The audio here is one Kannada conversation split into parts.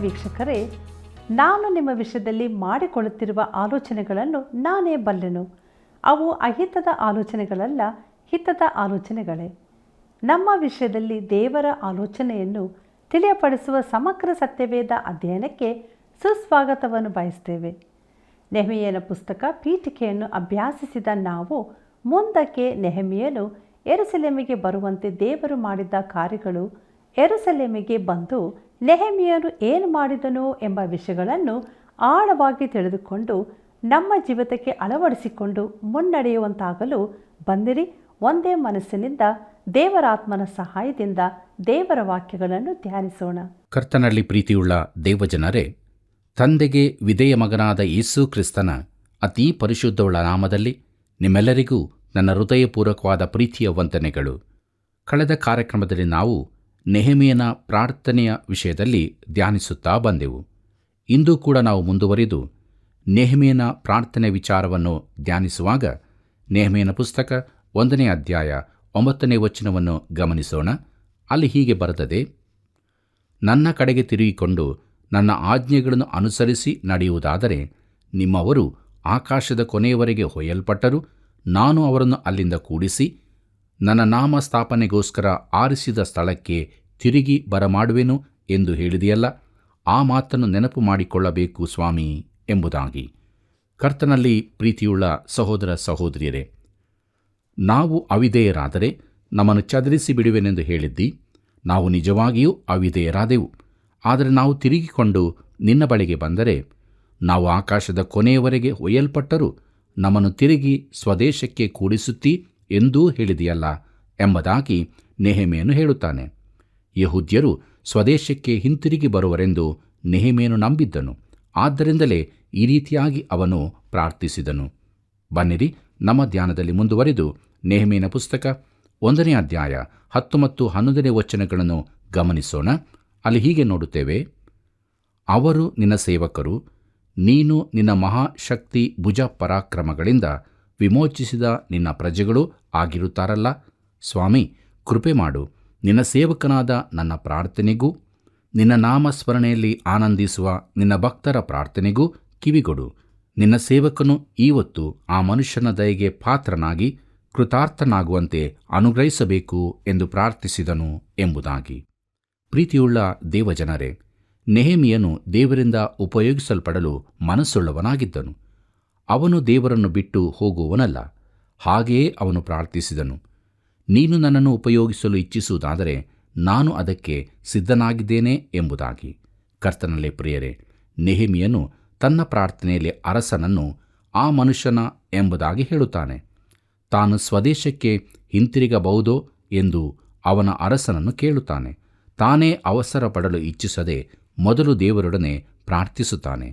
ವೀಕ್ಷಕರೇ, ನಾನು ನಿಮ್ಮ ವಿಷಯದಲ್ಲಿ ಮಾಡಿಕೊಳ್ಳುತ್ತಿರುವ ಆಲೋಚನೆಗಳನ್ನು ನಾನೇ ಬಲ್ಲೆನು. ಅವು ಅಹಿತದ ಆಲೋಚನೆಗಳಲ್ಲ, ಹಿತದ ಆಲೋಚನೆಗಳೇ. ನಮ್ಮ ವಿಷಯದಲ್ಲಿ ದೇವರ ಆಲೋಚನೆಯನ್ನು ತಿಳಿಯಪಡಿಸುವ ಸಮಗ್ರ ಸತ್ಯವೇದ ಅಧ್ಯಯನಕ್ಕೆ ಸುಸ್ವಾಗತವನ್ನು ಬಯಸ್ತೇವೆ. ನೆಹೆಮೀಯನ ಪುಸ್ತಕ ಪೀಠಿಕೆಯನ್ನು ಅಭ್ಯಾಸಿಸಿದ ನಾವು ಮುಂದಕ್ಕೆ ನೆಹೆಮೀಯನು ಯೆರೂಸಲೇಮಿಗೆ ಬರುವಂತೆ ದೇವರು ಮಾಡಿದ್ದ ಕಾರ್ಯಗಳು, ಯೆರೂಸಲೇಮಿಗೆ ಬಂದು ನೆಹೆಮೀಯನು ಏನು ಮಾಡಿದನು ಎಂಬ ವಿಷಯಗಳನ್ನು ಆಳವಾಗಿ ತಿಳಿದುಕೊಂಡು ನಮ್ಮ ಜೀವಿತಕ್ಕೆ ಅಳವಡಿಸಿಕೊಂಡು ಮುನ್ನಡೆಯುವಂತಾಗಲು ಬಂದಿರಿ. ಒಂದೇ ಮನಸ್ಸಿನಿಂದ ದೇವರಾತ್ಮನ ಸಹಾಯದಿಂದ ದೇವರ ವಾಕ್ಯಗಳನ್ನು ಧ್ಯಾನಿಸೋಣ. ಕರ್ತನಲ್ಲಿ ಪ್ರೀತಿಯುಳ್ಳ ದೇವಜನರೇ, ತಂದೆಗೆ ವಿಧೇಯ ಮಗನಾದ ಯೇಸು ಕ್ರಿಸ್ತನ ಅತೀ ಪರಿಶುದ್ಧವುಳ್ಳ ನಾಮದಲ್ಲಿ ನಿಮ್ಮೆಲ್ಲರಿಗೂ ನನ್ನ ಹೃದಯಪೂರ್ವಕವಾದ ಪ್ರೀತಿಯ ವಂದನೆಗಳು. ಕಳೆದ ಕಾರ್ಯಕ್ರಮದಲ್ಲಿ ನಾವು ನೆಹೆಮೀಯನ ಪ್ರಾರ್ಥನೆಯ ವಿಷಯದಲ್ಲಿ ಧ್ಯಾನಿಸುತ್ತಾ ಬಂದೆವು. ಇಂದು ಕೂಡ ನಾವು ಮುಂದುವರಿದು ನೆಹೆಮೀಯನ ಪ್ರಾರ್ಥನೆ ವಿಚಾರವನ್ನು ಧ್ಯಾನಿಸುವಾಗ ನೆಹೆಮೀಯನ ಪುಸ್ತಕ 1ನೇ ಅಧ್ಯಾಯ 9ನೇ ವಚನವನ್ನು ಗಮನಿಸೋಣ. ಅಲ್ಲಿ ಹೀಗೆ ಬರೆದದೆ: ನನ್ನ ಕಡೆಗೆ ತಿರುಗಿಕೊಂಡು ನನ್ನ ಆಜ್ಞೆಗಳನ್ನು ಅನುಸರಿಸಿ ನಡೆಯುವುದಾದರೆ ನಿಮ್ಮವರು ಆಕಾಶದ ಕೊನೆಯವರೆಗೆ ಒಯ್ಯಲ್ಪಟ್ಟರೂ ನಾನು ಅವರನ್ನು ಅಲ್ಲಿಂದ ಕೂಡಿಸಿ ನನ್ನ ನಾಮ ಸ್ಥಾಪನೆಗೋಸ್ಕರ ಆರಿಸಿದ ಸ್ಥಳಕ್ಕೆ ತಿರುಗಿ ಬರಮಾಡುವೆನು ಎಂದು ಹೇಳಿದೆಯಲ್ಲ, ಆ ಮಾತನ್ನು ನೆನಪು ಮಾಡಿಕೊಳ್ಳಬೇಕು ಸ್ವಾಮಿ ಎಂಬುದಾಗಿ. ಕರ್ತನಲ್ಲಿ ಪ್ರೀತಿಯುಳ್ಳ ಸಹೋದರ ಸಹೋದರಿಯರೇ, ನಾವು ಅವಿಧೇಯರಾದರೆ ನಮ್ಮನ್ನು ಚದರಿಸಿ ಬಿಡುವೆನೆಂದು ಹೇಳಿದ್ದಿ. ನಾವು ನಿಜವಾಗಿಯೂ ಅವಿಧೇಯರಾದೆವು. ಆದರೆ ನಾವು ತಿರುಗಿಕೊಂಡು ನಿನ್ನ ಬಳಿಗೆ ಬಂದರೆ ನಾವು ಆಕಾಶದ ಕೊನೆಯವರೆಗೆ ಒಯ್ಯಲ್ಪಟ್ಟರೂ ನಮ್ಮನ್ನು ತಿರುಗಿ ಸ್ವದೇಶಕ್ಕೆ ಕೂಡಿಸುತ್ತಿ ಎಂದೂ ಹೇಳಿದೆಯಲ್ಲ ಎಂಬುದಾಗಿ ನೆಹೆಮೀಯನು ಹೇಳುತ್ತಾನೆ. ಯೆಹೂದ್ಯರು ಸ್ವದೇಶಕ್ಕೆ ಹಿಂತಿರುಗಿ ಬರುವರೆಂದು ನೆಹೆಮೀಯನು ನಂಬಿದ್ದನು. ಆದ್ದರಿಂದಲೇ ಈ ರೀತಿಯಾಗಿ ಅವನು ಪ್ರಾರ್ಥಿಸಿದನು. ಬನ್ನಿರಿ, ನಮ್ಮ ಧ್ಯಾನದಲ್ಲಿ ಮುಂದುವರಿದು ನೆಹೆಮೀಯನ ಪುಸ್ತಕ 1ನೇ ಅಧ್ಯಾಯ 10 ಮತ್ತು 11ನೇ ವಚನಗಳನ್ನು ಗಮನಿಸೋಣ. ಅಲ್ಲಿ ಹೀಗೆ ನೋಡುತ್ತೇವೆ: ಅವರು ನಿನ್ನ ಸೇವಕರು, ನೀನು ನಿನ್ನ ಮಹಾಶಕ್ತಿ ಭುಜ ಪರಾಕ್ರಮಗಳಿಂದ ವಿಮೋಚಿಸಿದ ನಿನ್ನ ಪ್ರಜೆಗಳು ಆಗಿರುತ್ತಾರಲ್ಲ. ಸ್ವಾಮಿ, ಕೃಪೆ ಮಾಡು. ನಿನ್ನ ಸೇವಕನಾದ ನನ್ನ ಪ್ರಾರ್ಥನೆಗೂ ನಿನ್ನ ನಾಮಸ್ಮರಣೆಯಲ್ಲಿ ಆನಂದಿಸುವ ನಿನ್ನ ಭಕ್ತರ ಪ್ರಾರ್ಥನೆಗೂ ಕಿವಿಗೊಡು. ನಿನ್ನ ಸೇವಕನು ಇವತ್ತು ಆ ಮನುಷ್ಯನ ದಯೆಗೆ ಪಾತ್ರನಾಗಿ ಕೃತಾರ್ಥನಾಗುವಂತೆ ಅನುಗ್ರಹಿಸಬೇಕು ಎಂದು ಪ್ರಾರ್ಥಿಸಿದನು ಎಂಬುದಾಗಿ. ಪ್ರೀತಿಯುಳ್ಳ ದೇವಜನರೇ, ನೆಹೆಮೀಯನು ದೇವರಿಂದ ಉಪಯೋಗಿಸಲ್ಪಡಲು ಮನಸ್ಸುಳ್ಳವನಾಗಿದ್ದನು. ಅವನು ದೇವರನ್ನು ಬಿಟ್ಟು ಹೋಗುವವನಲ್ಲ. ಹಾಗೆಯೇ ಅವನು ಪ್ರಾರ್ಥಿಸಿದನು: ನೀನು ನನ್ನನ್ನು ಉಪಯೋಗಿಸಲು ಇಚ್ಛಿಸುವುದಾದರೆ ನಾನು ಅದಕ್ಕೆ ಸಿದ್ಧನಾಗಿದ್ದೇನೆ ಎಂಬುದಾಗಿ. ಕರ್ತನಲ್ಲೇ ಪ್ರಿಯರೇ, ನೆಹೆಮೀಯನು ತನ್ನ ಪ್ರಾರ್ಥನೆಯಲ್ಲಿ ಅರಸನನ್ನು ಆ ಮನುಷ್ಯನ ಎಂಬುದಾಗಿ ಹೇಳುತ್ತಾನೆ. ತಾನು ಸ್ವದೇಶಕ್ಕೆ ಹಿಂತಿರುಗಬಹುದೋ ಎಂದು ಅವನ ಅರಸನನ್ನು ಕೇಳುತ್ತಾನೆ. ತಾನೇ ಅವಸರ ಪಡಲು ಇಚ್ಛಿಸದೆ ಮೊದಲು ದೇವರೊಡನೆ ಪ್ರಾರ್ಥಿಸುತ್ತಾನೆ.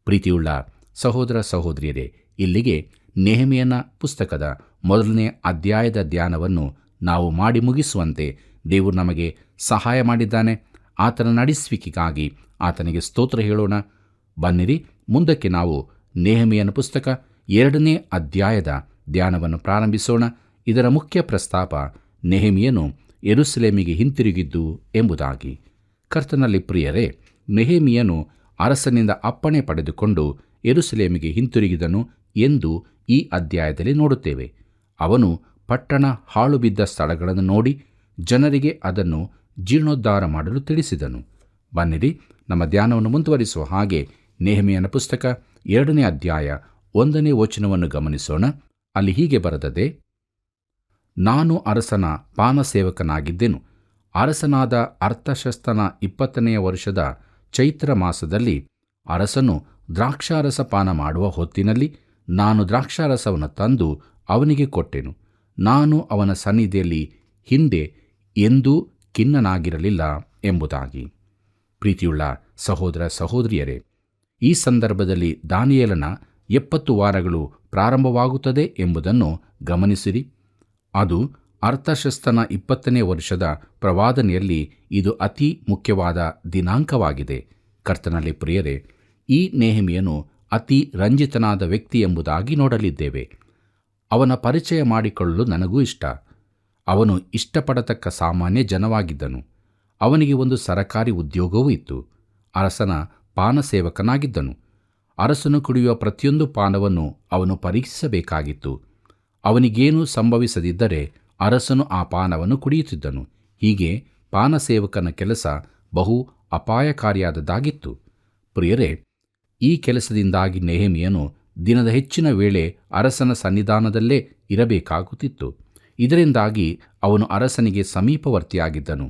ಪ್ರೀತಿಯುಳ್ಳ ಸಹೋದರ ಸಹೋದರಿಯರೇ, ಇಲ್ಲಿಗೆ ನೆಹೆಮೀಯನ ಪುಸ್ತಕದ 1ನೇ ಅಧ್ಯಾಯದ ಧ್ಯಾನವನ್ನು ನಾವು ಮಾಡಿ ಮುಗಿಸುವಂತೆ ದೇವರು ನಮಗೆ ಸಹಾಯ ಮಾಡಿದ್ದಾನೆ. ಆತನ ನಡೆಸುವಿಕೆಗಾಗಿ ಆತನಿಗೆ ಸ್ತೋತ್ರ ಹೇಳೋಣ. ಬನ್ನಿರಿ, ಮುಂದಕ್ಕೆ ನಾವು ನೆಹೆಮೀಯನ ಪುಸ್ತಕ 2ನೇ ಅಧ್ಯಾಯದ ಧ್ಯಾನವನ್ನು ಪ್ರಾರಂಭಿಸೋಣ. ಇದರ ಮುಖ್ಯ ಪ್ರಸ್ತಾಪ ನೆಹೆಮೀಯನು ಯೆರೂಸಲೇಮಿಗೆ ಹಿಂತಿರುಗಿದ್ದು ಎಂಬುದಾಗಿ. ಕರ್ತನಲ್ಲಿ ಪ್ರಿಯರೇ, ನೆಹೆಮೀಯನು ಅರಸನಿಂದ ಅಪ್ಪಣೆ ಪಡೆದುಕೊಂಡು ಯೆರೂಸಲೇಮಿಗೆ ಹಿಂತಿರುಗಿದನು ಎಂದು ಈ ಅಧ್ಯಾಯದಲ್ಲಿ ನೋಡುತ್ತೇವೆ. ಅವನು ಪಟ್ಟಣ ಹಾಳು ಬಿದ್ದ ಸ್ಥಳಗಳನ್ನು ನೋಡಿ ಜನರಿಗೆ ಅದನ್ನು ಜೀರ್ಣೋದ್ಧಾರ ಮಾಡಲು ತಿಳಿಸಿದನು. ಬನ್ನಿರಿ, ನಮ್ಮ ಧ್ಯಾನವನ್ನು ಮುಂದುವರಿಸುವ ಹಾಗೆ ನೆಹೆಮೀಯನ ಪುಸ್ತಕ 2ನೇ ಅಧ್ಯಾಯ 1ನೇ ವಚನವನ್ನು ಗಮನಿಸೋಣ. ಅಲ್ಲಿ ಹೀಗೆ ಬರೆದದೆ: ನಾನು ಅರಸನ ಪಾನಸೇವಕನಾಗಿದ್ದೆನು. ಅರಸನಾದ ಅರ್ತಷಸ್ತನ 20ನೆಯ ವರ್ಷದ ಚೈತ್ರ ಮಾಸದಲ್ಲಿ ಅರಸನು ದ್ರಾಕ್ಷಾರಸ ಪಾನ ಮಾಡುವ ಹೊತ್ತಿನಲ್ಲಿ ನಾನು ದ್ರಾಕ್ಷಾರಸವನ್ನು ತಂದು ಅವನಿಗೆ ಕೊಟ್ಟೆನು. ನಾನು ಅವನ ಸನ್ನಿಧಿಯಲ್ಲಿ ಹಿಂದೆ ಎಂದೂ ಖಿನ್ನನಾಗಿರಲಿಲ್ಲ ಎಂಬುದಾಗಿ. ಪ್ರೀತಿಯುಳ್ಳ ಸಹೋದರ ಸಹೋದರಿಯರೇ, ಈ ಸಂದರ್ಭದಲ್ಲಿ ದಾನಿಯೇಲನ 70 ವಾರಗಳು ಪ್ರಾರಂಭವಾಗುತ್ತದೆ ಎಂಬುದನ್ನು ಗಮನಿಸಿರಿ. ಅದು ಅರ್ತಷಸ್ತನ 20ನೇ ವರ್ಷದ ಪ್ರವಾದನೆಯಲ್ಲಿ ಇದು ಅತಿ ಮುಖ್ಯವಾದ ದಿನಾಂಕವಾಗಿದೆ. ಕರ್ತನಲ್ಲಿ ಪ್ರಿಯರೇ, ಈ ನೆಹೆಮೀಯನು ಅತಿ ರಂಜಿತನಾದ ವ್ಯಕ್ತಿ ಎಂಬುದಾಗಿ ನೋಡಲಿದ್ದೇವೆ. ಅವನ ಪರಿಚಯ ಮಾಡಿಕೊಳ್ಳಲು ನನಗೂ ಇಷ್ಟ. ಅವನು ಇಷ್ಟಪಡತಕ್ಕ ಸಾಮಾನ್ಯ ಜನವಾಗಿದ್ದನು. ಅವನಿಗೆ ಒಂದು ಸರಕಾರಿ ಉದ್ಯೋಗವೂ ಇತ್ತು. ಅರಸನ ಪಾನಸೇವಕನಾಗಿದ್ದನು. ಅರಸನು ಕುಡಿಯುವ ಪ್ರತಿಯೊಂದು ಪಾನವನ್ನು ಅವನು ಪರೀಕ್ಷಿಸಬೇಕಾಗಿತ್ತು. ಅವನಿಗೇನೂ ಸಂಭವಿಸದಿದ್ದರೆ ಅರಸನು ಆ ಪಾನವನ್ನು ಕುಡಿಯುತ್ತಿದ್ದನು. ಹೀಗೆ ಪಾನಸೇವಕನ ಕೆಲಸ ಬಹು ಅಪಾಯಕಾರಿಯಾದದ್ದಾಗಿತ್ತು. ಪ್ರಿಯರೇ, ಈ ಕೆಲಸದಿಂದಾಗಿ ನೆಹೆಮೀಯನು ದಿನದ ಹೆಚ್ಚಿನ ವೇಳೆ ಅರಸನ ಸನ್ನಿಧಾನದಲ್ಲೇ ಇರಬೇಕಾಗುತ್ತಿತ್ತು. ಇದರಿಂದಾಗಿ ಅವನು ಅರಸನಿಗೆ ಸಮೀಪವರ್ತಿಯಾಗಿದ್ದನು.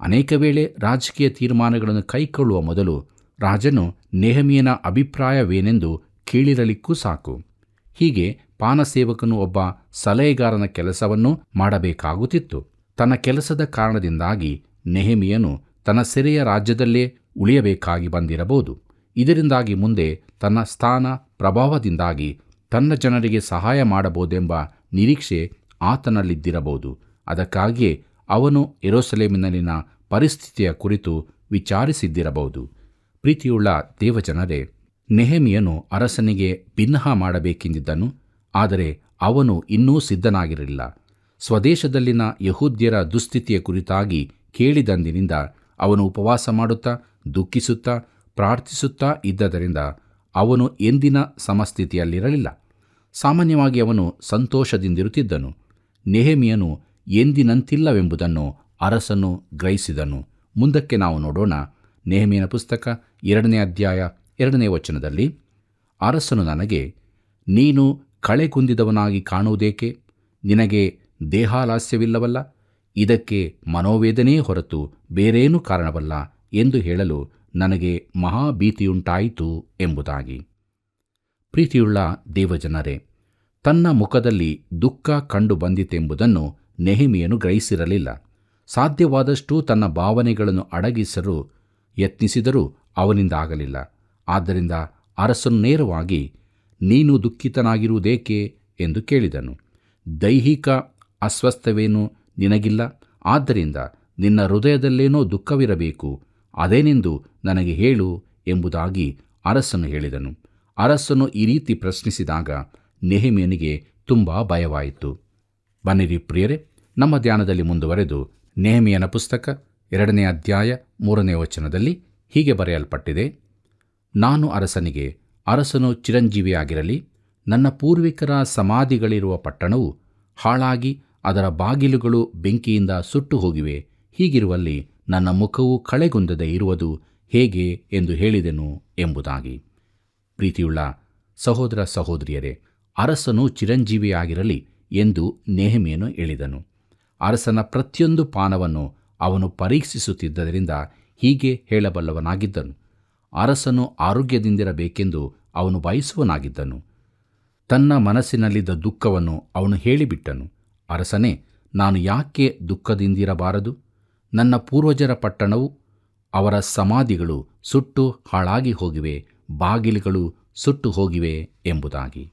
ಅನೇಕ ವೇಳೆ ರಾಜಕೀಯ ತೀರ್ಮಾನಗಳನ್ನು ಕೈಗೊಳ್ಳುವ ಮೊದಲು ರಾಜನು ನೆಹೆಮೀಯನ ಅಭಿಪ್ರಾಯವೇನೆಂದು ಕೇಳಿರಲಿಕ್ಕೂ ಸಾಕು. ಹೀಗೆ ಪಾನಸೇವಕನು ಒಬ್ಬ ಸಲಹೆಗಾರನ ಕೆಲಸವನ್ನು ಮಾಡಬೇಕಾಗುತ್ತಿತ್ತು. ತನ್ನ ಕೆಲಸದ ಕಾರಣದಿಂದಾಗಿ ನೆಹೆಮೀಯನು ತನ್ನ ಸೆರೆಯ ರಾಜ್ಯದಲ್ಲೇ ಉಳಿಯಬೇಕಾಗಿ ಬಂದಿರಬಹುದು. ಇದರಿಂದಾಗಿ ಮುಂದೆ ತನ್ನ ಸ್ಥಾನ ಪ್ರಭಾವದಿಂದಾಗಿ ತನ್ನ ಜನರಿಗೆ ಸಹಾಯ ಮಾಡಬಹುದೆಂಬ ನಿರೀಕ್ಷೆ ಆತನಲ್ಲಿದ್ದಿರಬಹುದು. ಅದಕ್ಕಾಗಿಯೇ ಅವನು ಯೆರೂಸಲೇಮಿನಲ್ಲಿನ ಪರಿಸ್ಥಿತಿಯ ಕುರಿತು ವಿಚಾರಿಸಿದ್ದಿರಬಹುದು. ಪ್ರೀತಿಯುಳ್ಳ ದೇವಜನರೇ, ನೆಹೆಮೀಯನು ಅರಸನಿಗೆ ಬಿನ್ನಹ ಮಾಡಬೇಕೆಂದಿದ್ದನು. ಆದರೆ ಅವನು ಇನ್ನೂ ಸಿದ್ಧನಾಗಿರಲಿಲ್ಲ. ಸ್ವದೇಶದಲ್ಲಿನ ಯಹೂದ್ಯರ ದುಸ್ಥಿತಿಯ ಕುರಿತಾಗಿ ಕೇಳಿದಂದಿನಿಂದ ಅವನು ಉಪವಾಸ ಮಾಡುತ್ತಾ ದುಃಖಿಸುತ್ತಾ ಪ್ರಾರ್ಥಿಸುತ್ತಾ ಇದ್ದರಿಂದ ಅವನು ಎಂದಿನ ಸಮಸ್ಥಿತಿಯಲ್ಲಿರಲಿಲ್ಲ. ಸಾಮಾನ್ಯವಾಗಿ ಅವನು ಸಂತೋಷದಿಂದಿರುತ್ತಿದ್ದನು. ನೆಹೆಮೀಯನು ಎಂದಿನಂತಿಲ್ಲವೆಂಬುದನ್ನು ಅರಸನು ಗ್ರಹಿಸಿದನು. ಮುಂದಕ್ಕೆ ನಾವು ನೋಡೋಣ. ನೆಹೆಮೀಯನ ಪುಸ್ತಕ 2ನೇ ಅಧ್ಯಾಯ 2ನೇ ವಚನದಲ್ಲಿ, ಅರಸನು ನನಗೆ, ನೀನು ಕಳೆಗುಂದಿದವನಾಗಿ ಕಾಣುವುದೇಕೆ? ನಿನಗೆ ದೇಹಾಲಾಸ್ಯವಿಲ್ಲವಲ್ಲ? ಇದಕ್ಕೆ ಮನೋವೇದನೆಯೇ ಹೊರತು ಬೇರೇನೂ ಕಾರಣವಲ್ಲ ಎಂದು ಹೇಳಲು ನನಗೆ ಮಹಾಭೀತಿಯುಂಟಾಯಿತು ಎಂಬುದಾಗಿ. ಪ್ರೀತಿಯುಳ್ಳ ದೇವಜನರೇ, ತನ್ನ ಮುಖದಲ್ಲಿ ದುಃಖ ಕಂಡು ಬಂದಿತೆಂಬುದನ್ನು ನೆಹೆಮೀಯನು ಗ್ರಹಿಸಿರಲಿಲ್ಲ. ಸಾಧ್ಯವಾದಷ್ಟು ತನ್ನ ಭಾವನೆಗಳನ್ನು ಅಡಗಿಸಲು ಯತ್ನಿಸಿದರೂ ಅವನಿಂದ ಆಗಲಿಲ್ಲ. ಆದ್ದರಿಂದ ಅರಸನು ನೇರವಾಗಿ, ನೀನು ದುಃಖಿತನಾಗಿರುವುದೇಕೆ ಎಂದು ಕೇಳಿದನು. ದೈಹಿಕ ಅಸ್ವಸ್ಥವೇನೂ ನಿನಗಿಲ್ಲ, ಆದ್ದರಿಂದ ನಿನ್ನ ಹೃದಯದಲ್ಲೇನೋ ದುಃಖವಿರಬೇಕು. ಅದೇನೆಂದು ನನಗೆ ಹೇಳು ಎಂಬುದಾಗಿ ಅರಸನು ಹೇಳಿದನು. ಅರಸನು ಈ ರೀತಿ ಪ್ರಶ್ನಿಸಿದಾಗ ನೆಹೆಮೀಯನಿಗೆ ತುಂಬ ಭಯವಾಯಿತು. ಬನ್ನಿರಿ ಪ್ರಿಯರೇ, ನಮ್ಮ ಧ್ಯಾನದಲ್ಲಿ ಮುಂದುವರೆದು ನೆಹೆಮೀಯನ ಪುಸ್ತಕ 2ನೇ ಅಧ್ಯಾಯ 3ನೇ ವಚನದಲ್ಲಿ ಹೀಗೆ ಬರೆಯಲ್ಪಟ್ಟಿದೆ, ನಾನು ಅರಸನಿಗೆ, ಅರಸನು ಚಿರಂಜೀವಿಯಾಗಿರಲಿ. ನನ್ನ ಪೂರ್ವಿಕರ ಸಮಾಧಿಗಳಿರುವ ಪಟ್ಟಣವು ಹಾಳಾಗಿ ಅದರ ಬಾಗಿಲುಗಳು ಬೆಂಕಿಯಿಂದ ಸುಟ್ಟು ಹೋಗಿವೆ. ಹೀಗಿರುವಲ್ಲಿ ನನ್ನ ಮುಖವು ಕಳೆಗುಂದದೆ ಇರುವುದು ಹೇಗೆ ಎಂದು ಹೇಳಿದೆನು ಎಂಬುದಾಗಿ. ಪ್ರೀತಿಯುಳ್ಳ ಸಹೋದರ ಸಹೋದರಿಯರೇ, ಅರಸನು ಚಿರಂಜೀವಿಯಾಗಿರಲಿ ಎಂದು ನೆಹೆಮೀಯನು ಹೇಳಿದನು. ಅರಸನ ಪ್ರತಿಯೊಂದು ಪಾನವನ್ನು ಅವನು ಪರೀಕ್ಷಿಸುತ್ತಿದ್ದರಿಂದ ಹೀಗೆ ಹೇಳಬಲ್ಲವನಾಗಿದ್ದನು. ಅರಸನು ಆರೋಗ್ಯದಿಂದಿರಬೇಕೆಂದು ಅವನು ಬಯಸುವನಾಗಿದ್ದನು. ತನ್ನ ಮನಸ್ಸಿನಲ್ಲಿದ್ದ ದುಃಖವನ್ನು ಅವನು ಹೇಳಿಬಿಟ್ಟನು. ಅರಸನೇ, ನಾನು ಯಾಕೆ ದುಃಖದಿಂದಿರಬಾರದು? ನನ್ನ ಪೂರ್ವಜರ ಪಟ್ಟಣವು ಅವರ ಸಮಾಧಿಗಳು ಸುಟ್ಟು ಹಾಳಾಗಿ ಹೋಗಿವೆ, ಬಾಗಿಲುಗಳು ಸುಟ್ಟು ಹೋಗಿವೆ ಎಂಬುದಾಗಿ.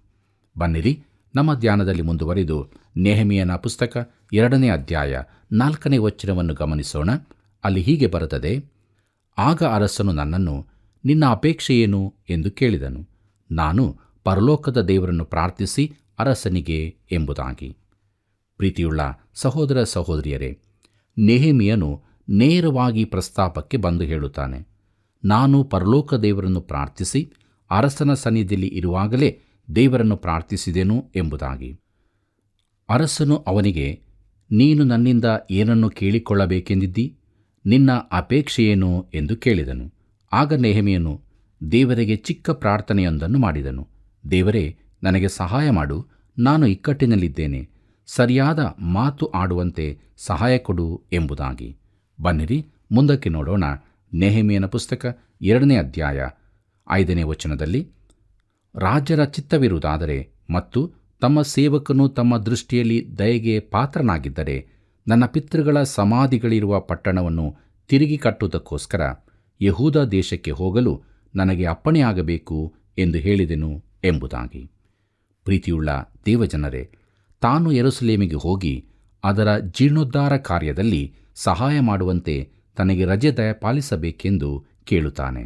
ಬನ್ನಿರಿ, ನಮ್ಮ ಧ್ಯಾನದಲ್ಲಿ ಮುಂದುವರಿದು ನೆಹೆಮೀಯನ ಪುಸ್ತಕ 2ನೇ ಅಧ್ಯಾಯ 4ನೇ ವಚನವನ್ನು ಗಮನಿಸೋಣ. ಅಲ್ಲಿ ಹೀಗೆ ಬರುತ್ತದೆ, ಆಗ ಅರಸನು ನನ್ನನ್ನು, ನಿನ್ನ ಅಪೇಕ್ಷೆ ಏನು ಎಂದು ಕೇಳಿದನು. ನಾನು ಪರಲೋಕದ ದೇವರನ್ನು ಪ್ರಾರ್ಥಿಸಿ ಅರಸನಿಗೆ ಎಂಬುದಾಗಿ. ಪ್ರೀತಿಯುಳ್ಳ ಸಹೋದರ ಸಹೋದರಿಯರೇ, ನೆಹೆಮೀಯನು ನೇರವಾಗಿ ಪ್ರಸ್ತಾಪಕ್ಕೆ ಬಂದು ಹೇಳುತ್ತಾನೆ, ನಾನು ಪರಲೋಕ ದೇವರನ್ನು ಪ್ರಾರ್ಥಿಸಿ ಅರಸನ ಸನ್ನಿಧಿಯಲ್ಲಿ ಇರುವಾಗಲೇ ದೇವರನ್ನು ಪ್ರಾರ್ಥಿಸಿದೆನು ಎಂಬುದಾಗಿ. ಅರಸನು ಅವನಿಗೆ, ನೀನು ನನ್ನಿಂದ ಏನನ್ನು ಕೇಳಿಕೊಳ್ಳಬೇಕೆಂದಿದ್ದಿ? ನಿನ್ನ ಅಪೇಕ್ಷೆಯೇನು ಎಂದು ಕೇಳಿದನು. ಆಗ ನೆಹೆಮೀಯನು ದೇವರಿಗೆ ಚಿಕ್ಕ ಪ್ರಾರ್ಥನೆಯೊಂದನ್ನು ಮಾಡಿದನು. ದೇವರೇ, ನನಗೆ ಸಹಾಯ ಮಾಡು, ನಾನು ಇಕ್ಕಟ್ಟಿನಲ್ಲಿದ್ದೇನೆ, ಸರಿಯಾದ ಮಾತು ಆಡುವಂತೆ ಸಹಾಯ ಕೊಡು ಎಂಬುದಾಗಿ. ಬನ್ನಿರಿ, ಮುಂದಕ್ಕೆ ನೋಡೋಣ. ನೆಹೆಮೀಯನ ಪುಸ್ತಕ 2ನೇ ಅಧ್ಯಾಯ 5ನೇ ವಚನದಲ್ಲಿ, ರಾಜರ ಚಿತ್ತವಿರುವುದಾದರೆ ಮತ್ತು ತಮ್ಮ ಸೇವಕನು ತಮ್ಮ ದೃಷ್ಟಿಯಲ್ಲಿ ದಯೆಗೆ ಪಾತ್ರನಾಗಿದ್ದರೆ ನನ್ನ ಪಿತೃಗಳ ಸಮಾಧಿಗಳಿರುವ ಪಟ್ಟಣವನ್ನು ತಿರುಗಿ ಕಟ್ಟುವುದಕ್ಕೋಸ್ಕರ ಯಹೂದ ದೇಶಕ್ಕೆ ಹೋಗಲು ನನಗೆ ಅಪ್ಪಣೆಯಾಗಬೇಕು ಎಂದು ಹೇಳಿದೆನು ಎಂಬುದಾಗಿ. ಪ್ರೀತಿಯುಳ್ಳ ದೇವಜನರೇ, ತಾನು ಯೆರೂಸಲೇಮಿಗೆ ಹೋಗಿ ಅದರ ಜೀರ್ಣೋದ್ಧಾರ ಕಾರ್ಯದಲ್ಲಿ ಸಹಾಯ ಮಾಡುವಂತೆ ತನಗೆ ರಜೆ ದಯಪಾಲಿಸಬೇಕೆಂದು ಕೇಳುತ್ತಾನೆ.